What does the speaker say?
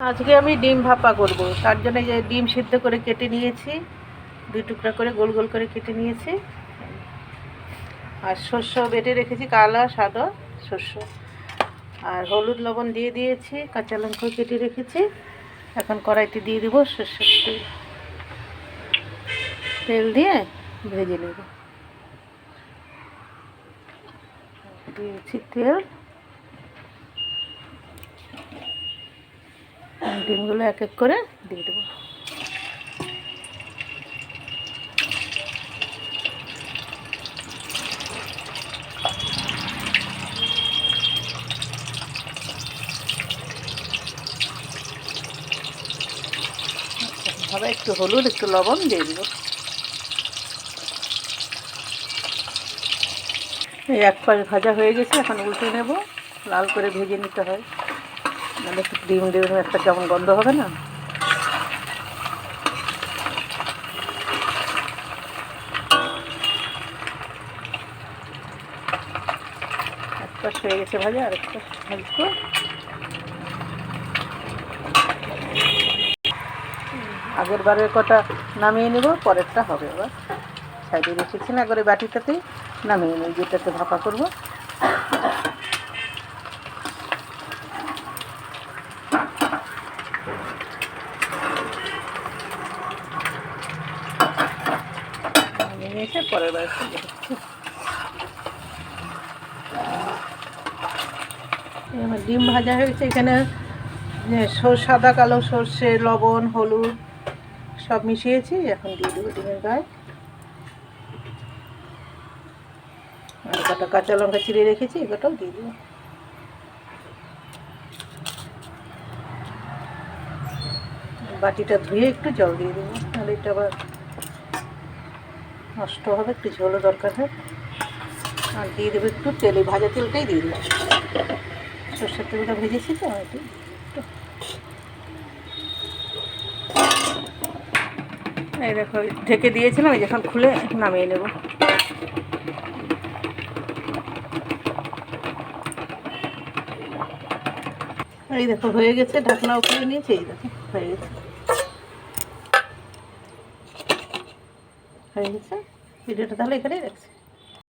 আজকে আমি ডিম ভাপা করব। তার জন্য যে ডিম সিদ্ধ করে কেটে নিয়েছি, 2 টুকরা করে গোল গোল করে কেটে নিয়েছি। আর শস্য বেটে রেখেছি, কালো সাদা শস্য। আর হলুদ লবণ দিয়ে দিয়েছি, কাঁচা লঙ্কা কেটে রেখেছি। এখন কড়াইতে দিয়ে দিব সর্ষের তেল। তেল দিয়ে ভেজে নেব। দিয়েছি তেল। ডিমগুলো এক এক করে দিয়ে দেবো। ভাবে একটু হলুদ, একটু লবণ দিয়ে দিব। এই এক পাশ ভাজা হয়ে গেছে, এখন উল্টে নেব। লাল করে ভেজে নিতে হয়, নাহলে ডিম একটা কেমন গন্ধ হবে না। এক পাশ হয়ে গেছে ভাজা, আর এক পাশ ভাজবো। আগের বারের কটা নামিয়ে নেব, পরেরটা হবে আবার। সাইডে রেখেছি না, করে বাটিটাতেই নামিয়ে নেব, যেটাতে ভাপা করব। নিয়েছে পরের বার আমার ডিম ভাজা হয়েছে। এখানে সাদা কালো সর্ষে, লবণ, হলুদ সব মিশিয়েছি। এখন দিয়ে দেবো ডিমের গায়ে। আর কটা কাঁচা লঙ্কা চিড়ে রেখেছি, এটাও দিয়ে দেবো। বাটিটা ধুয়ে একটু জল দিয়ে দেবো, নাহলে এটা আবার নষ্ট হবে, একটু ঝোলও দরকার হয়। আর দিয়ে দেবো একটু তেল, ভাজা তেলটাই দিয়ে দেবো। সর্ষের তেলটা ভেজেছি তো একটু। এই দেখো ঢেকে দিয়েছিলাম, এই যখন খুলে নামিয়ে নেব। এই দেখো হয়ে গেছে, ঢাকনাও খুলে নিয়েছি। এই দেখো হয়ে গেছে, ভিডিওটা তাহলে এখানেই রাখছি।